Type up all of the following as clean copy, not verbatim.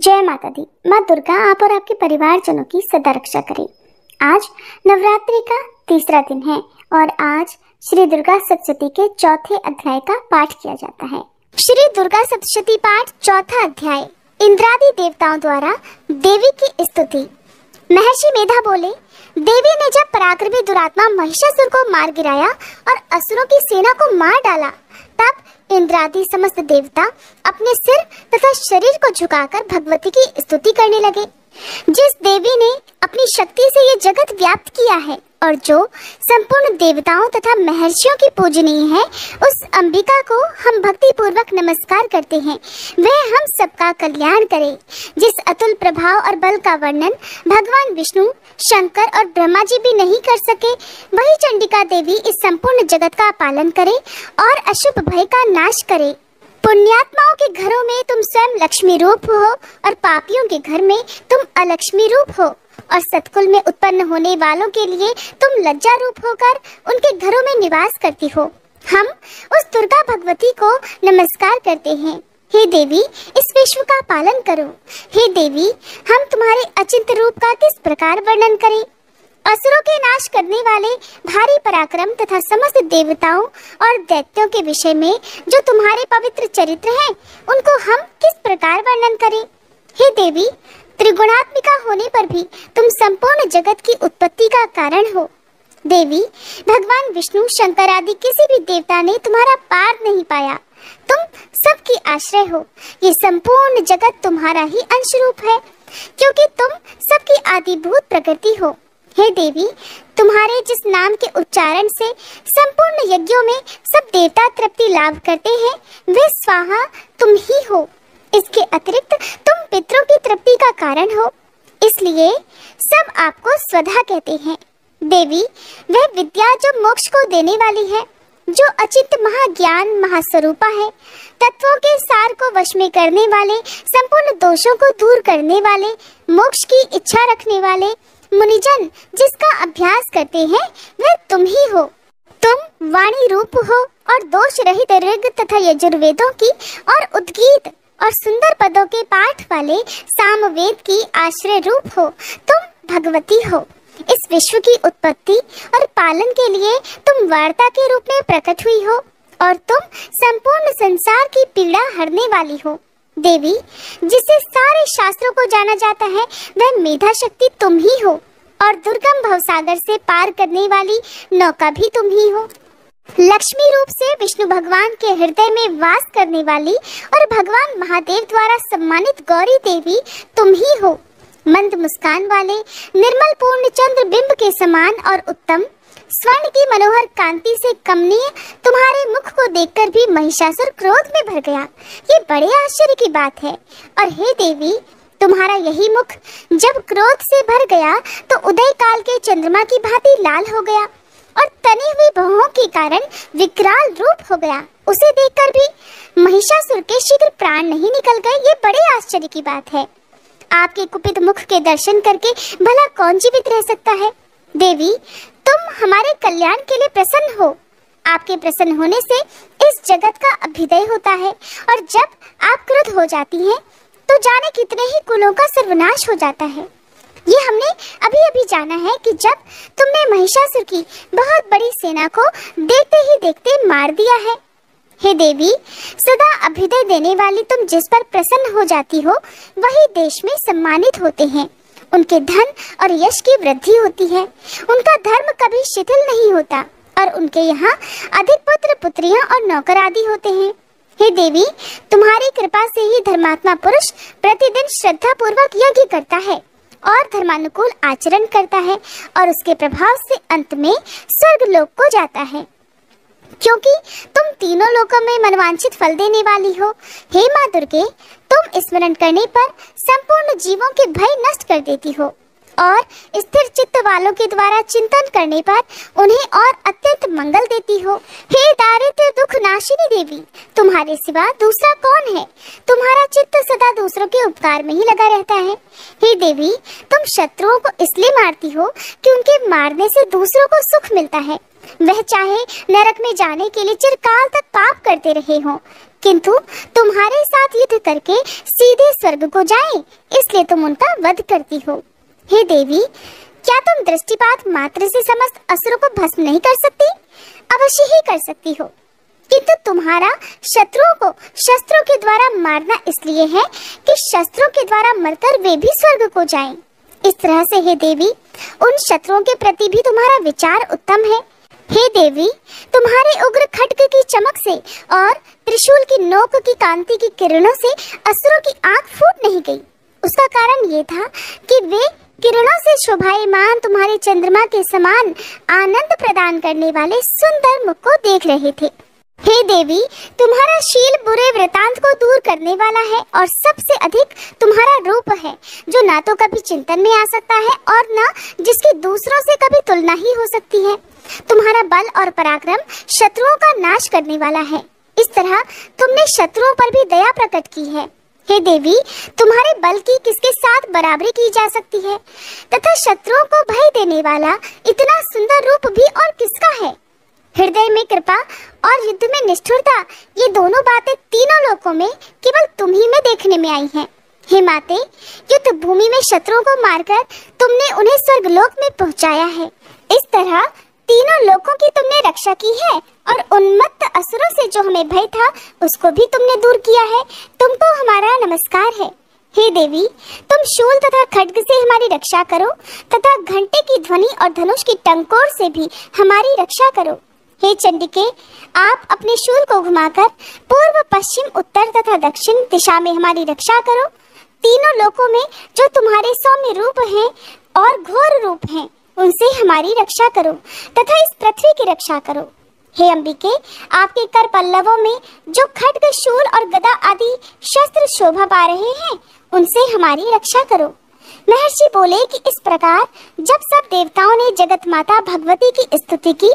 जय माता दी। माँ दुर्गा आप और आपके परिवारजनों की सदा रक्षा करे। आज नवरात्रि का तीसरा दिन है और आज श्री दुर्गा सप्तशती के चौथे अध्याय का पाठ किया जाता है। श्री दुर्गा सप्तशती पाठ चौथा अध्याय। इंद्रादि देवताओं द्वारा देवी की स्तुति। महर्षि मेधा बोले, देवी ने जब पराक्रमी दुरात्मा महिषासुर को मार गिराया और असुरों की सेना को मार डाला, तब इंद्रादि समस्त देवता अपने सिर तथा शरीर को झुकाकर भगवती की स्तुति करने लगे। जिस देवी ने अपनी शक्ति से ये जगत व्याप्त किया है और जो संपूर्ण देवताओं तथा महर्षियों की पूजनीय है, उस अंबिका को हम भक्ति पूर्वक नमस्कार करते हैं। वह हम सबका कल्याण करे। जिस अतुल प्रभाव और बल का वर्णन भगवान विष्णु, शंकर और ब्रह्मा जी भी नहीं कर सके, वही चंडिका देवी इस संपूर्ण जगत का पालन करे और अशुभ भय का नाश करे। पुण्यात्माओं के घरों में तुम स्वयं लक्ष्मी रूप हो और पापियों के घर में तुम अलक्ष्मी रूप हो और सतकुल में उत्पन्न होने वालों के लिए तुम लज्जा रूप होकर उनके घरों में निवास करती हो। हम उस दुर्गा भगवती को नमस्कार करते हैं। हे देवी, इस विश्व का पालन करो। हे देवी, हम तुम्हारे अचिंत्य रूप का किस प्रकार वर्णन करें। असुरों के नाश करने वाले भारी पराक्रम तथा समस्त देवताओं और दैत्यों के विषय में जो तुम्हारे पवित्र चरित्र हैं, उनको हम किस प्रकार वर्णन करें। हे देवी, त्रिगुणात्मिका होने पर भी तुम संपूर्ण जगत की उत्पत्ति का कारण हो। देवी, भगवान विष्णु, शंकर आदि किसी भी देवता ने तुम्हारा पार नहीं पाया। तुम सबकी आश्रय हो। ये संपूर्ण जगत तुम्हारा ही अंश रूप है, क्योंकि तुम सबकी आदिभूत प्रकृति हो। हे देवी, तुम्हारे जिस नाम के उच्चारण से संपूर्ण यज्ञों में सब देवता तृप्ति लाभ करते हैं, वे स्वाहा तुम ही हो। इसके अतिरिक्त तुम पितरों की तृप्ति का कारण हो, इसलिए सब आपको स्वधा कहते हैं। देवी, वह विद्या जो मोक्ष को देने वाली है, जो अचिंत महाज्ञान महास्वरूपा है, तत्वों के सार को वश में करने वाले, संपूर्ण दोषों को दूर करने वाले, मोक्ष की इच्छा रखने वाले मुनिजन जिसका अभ्यास करते हैं, वह तुम ही हो। तुम वाणी रूप हो और दोष रहित ऋग तथा यजुर्वेदों की और उद्गीत और सुंदर पदों के पाठ वाले सामवेद की आश्रय रूप हो। तुम भगवती हो। इस विश्व की उत्पत्ति और पालन के लिए तुम वार्ता के रूप में प्रकट हुई हो और तुम संपूर्ण संसार की पीड़ा हरने वाली हो। देवी, जिसे सारे शास्त्रों को जाना जाता है, वह मेधा शक्ति तुम ही हो और दुर्गम भवसागर से पार करने वाली नौका भी तुम ही हो। लक्ष्मी रूप से विष्णु भगवान के हृदय में वास करने वाली और भगवान महादेव द्वारा सम्मानित गौरी देवी तुम ही हो। मंद मुस्कान वाले निर्मल पूर्ण चंद्र बिंब के समान और उत्तम स्वर्ण की मनोहर कांति से कमनीय तुम्हारे मुख को देखकर भी महिषासुर क्रोध में भर गया। ये बड़े आश्चर्य की बात है। और हे देवी, तुम्हारा यही मुख जब क्रोध से भर गया तो उदय काल के चंद्रमा की भांति लाल हो गया और तनी हुई भौहों के कारण विकराल रूप हो गया। उसे देखकर भी महिषासुर के शीघ्र प्राण नहीं निकल गए। ये बड़े आश्चर्य की बात है। आपके कुपित मुख के दर्शन करके भला कौन जीवित रह सकता है। देवी, तुम हमारे कल्याण के लिए प्रसन्न हो। आपके प्रसन्न होने से इस जगत का अभ्युदय होता है और जब आप क्रुद्ध हो जाती हैं, तो जाने कितने ही कुलों का सर्वनाश हो जाता है। ये हमने अभी अभी जाना है कि जब तुमने महिषासुर की बहुत बड़ी सेना को देखते ही देखते मार दिया है। हे देवी, सदा अभ्युदय देने वाली तुम जिस पर प्रसन्न हो जाती हो, वही देश में सम्मानित होते हैं। उनके धन और यश की वृद्धि होती है। उनका धर्म कभी शिथिल नहीं होता और उनके यहाँ अधिक पुत्र पुत्रियां और नौकर आदि होते हैं। हे देवी, तुम्हारी कृपा से ही धर्मात्मा पुरुष प्रतिदिन श्रद्धा पूर्वक यज्ञ करता है और धर्मानुकूल आचरण करता है और उसके प्रभाव से अंत में स्वर्ग लोक को जाता है, क्योंकि तुम तीनों लोकों में मनवांछित फल देने वाली हो। हे माँ दुर्गे, तुम स्मरण करने पर संपूर्ण जीवों के भय नष्ट कर देती हो और स्थिर चित्त वालों के द्वारा चिंतन करने पर उन्हें और अत्यंत मंगल देती हो। हे दारिद्र्य दुख नाशिनी देवी, तुम्हारे सिवा दूसरा कौन है। तुम्हारा चित्त सदा दूसरों के उपकार में ही लगा रहता है। हे देवी, तुम शत्रुओं को इसलिए मारती हो कि उनके मारने से दूसरों को सुख मिलता है वह चाहे नरक में जाने के लिए चिरकाल तक पाप करते रहे हों, किंतु तुम्हारे साथ युद्ध करके सीधे स्वर्ग को जाएं, इसलिए तुम उनका वध करती हो। हे देवी, क्या तुम दृष्टिपात मात्र से समस्त असुरों को भस्म नहीं कर सकती? अवश्य ही कर सकती हो, किंतु तुम्हारा शत्रुओं को शस्त्रों के द्वारा मारना इसलिए है कि शस्त्रों के द्वारा मरकर वे भी स्वर्ग को जाएं। इस तरह से हे देवी, उन शत्रुओं के प्रति भी तुम्हारा विचार उत्तम है। हे देवी, तुम्हारे उग्र खड्ग की चमक से और त्रिशूल की नोक की कांति की किरणों से असुरों की आंख फूट नहीं गई। उसका कारण ये था कि वे किरणों से शोभायमान तुम्हारे चंद्रमा के समान आनंद प्रदान करने वाले सुंदर मुख को देख रहे थे। हे देवी, तुम्हारा शील बुरे वृतांत को दूर करने वाला है और सबसे अधिक तुम्हारा रूप है, जो ना तो कभी चिंतन में आ सकता है और न जिसकी दूसरों से कभी तुलना ही हो सकती है। तुम्हारा बल और पराक्रम शत्रुओं का नाश करने वाला है। इस तरह तुमने शत्रुओं पर भी दया प्रकट की है। हे देवी, तुम्हारे बल की किसके साथ बराबरी की जा सकती है, तथा शत्रुओं को भय देने वाला इतना सुंदर रूप भी और किसका है? हृदय में कृपा और युद्ध में निष्ठुरता, ये दोनों बातें तीनों लोकों में केवल तुम ही में देखने में आई हैं। हे माते, युद्ध भूमि में शत्रुओं को मारकर तुमने उन्हें स्वर्गलोक में पहुंचाया है। इस तरह तीनों लोकों की तुमने रक्षा की है और उन्मत्त असुरों से जो हमें भय था उसको भी तुमने दूर किया है। तुमको हमारा नमस्कार है। हे देवी, तुम शूल तथा खड्ग से हमारी रक्षा करो तथा घंटे की ध्वनि और धनुष की टंकोर से भी हमारी रक्षा करो। हे चंडिके, आप अपने शूल को घुमाकर पूर्व, पश्चिम, उत्तर तथा दक्षिण दिशा में हमारी रक्षा करो। तीनों लोकों में जो तुम्हारे सौम्य रूप हैं और घोर रूप हैं, उनसे हमारी रक्षा करो तथा इस पृथ्वी की रक्षा करो। हे अंबिके, आपके कर पल्लवों में जो खड्ग, शूल और गदा आदि शस्त्र शोभा पा रहे हैं, उनसे हमारी रक्षा करो। महर्षि बोले कि इस प्रकार जब सब देवताओं ने जगत माता भगवती की स्तुति की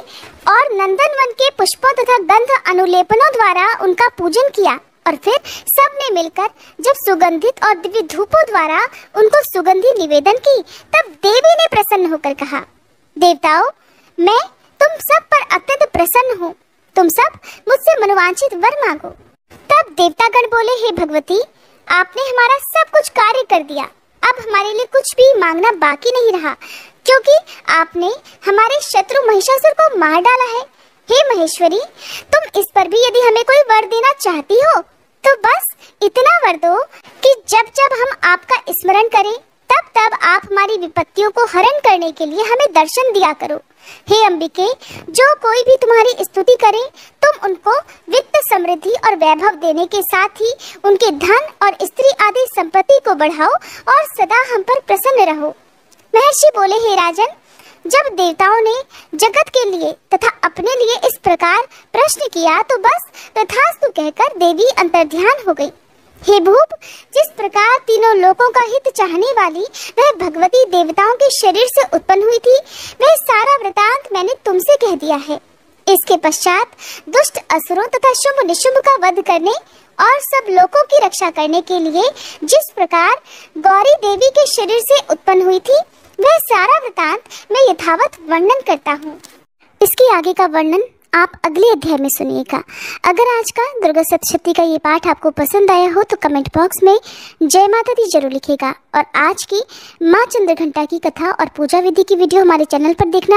और नंदनवन के पुष्पों तथा गंध अनुलेपनों द्वारा उनका पूजन किया और फिर सब ने मिलकर जब सुगंधित और दिव्य धूपों द्वारा उनको सुगंधि निवेदन की, तब देवी ने प्रसन्न होकर कहा, देवताओं, मैं तुम सब पर अत्यंत प्रसन्न हूँ। तुम सब मुझसे मनोवांछित वर मांगो। तब देवतागण बोले, हे भगवती, आपने हमारा सब कुछ कार्य कर दिया। अब हमारे लिए कुछ भी मांगना बाकी नहीं रहा, क्योंकि आपने हमारे शत्रु महिषासुर को मार डाला है। हे महेश्वरी, तुम इस पर भी यदि हमें कोई वर देना चाहती हो तो बस इतना वर दो कि जब जब हम आपका स्मरण करें तब तब आप हमारी विपत्तियों को हरण करने के लिए हमें दर्शन दिया करो। हे अंबिके, जो कोई भी तुम्हारी स्तुति करे तुम उनको वित्त, समृद्धि और वैभव देने के साथ ही उनके धन और स्त्री आदि संपत्ति को बढ़ाओ और सदा हम पर प्रसन्न रहो। महर्षि बोले, हे राजन, जब देवताओं ने जगत के लिए तथा अपने लिए इस प्रकार प्रश्न किया तो बस तथास्तु कहकर देवी अंतर्ध्यान हो गई। हे भूप, जिस प्रकार तीनों लोकों का हित चाहने वाली वह भगवती देवताओं के शरीर से उत्पन्न हुई थी, वह सारा वृतांत मैंने तुमसे कह दिया है। इसके पश्चात दुष्ट असुरों तथा शुंभ निशुंभ का वध करने और सब लोकों की रक्षा करने के लिए जिस प्रकार गौरी देवी के शरीर से उत्पन्न हुई थी, वह सारा वृतांत मैं यथावत वर्णन करता हूँ। इसके आगे का वर्णन आप अगले अध्याय में सुनिएगा। अगर आज का दुर्गा सप्तशती का ये पाठ आपको पसंद आया हो तो कमेंट बॉक्स में जय माता दी जरूर लिखिएगा और आज की माँ चंद्रघंटा की कथा और पूजा विधि की वीडियो हमारे चैनल पर देखना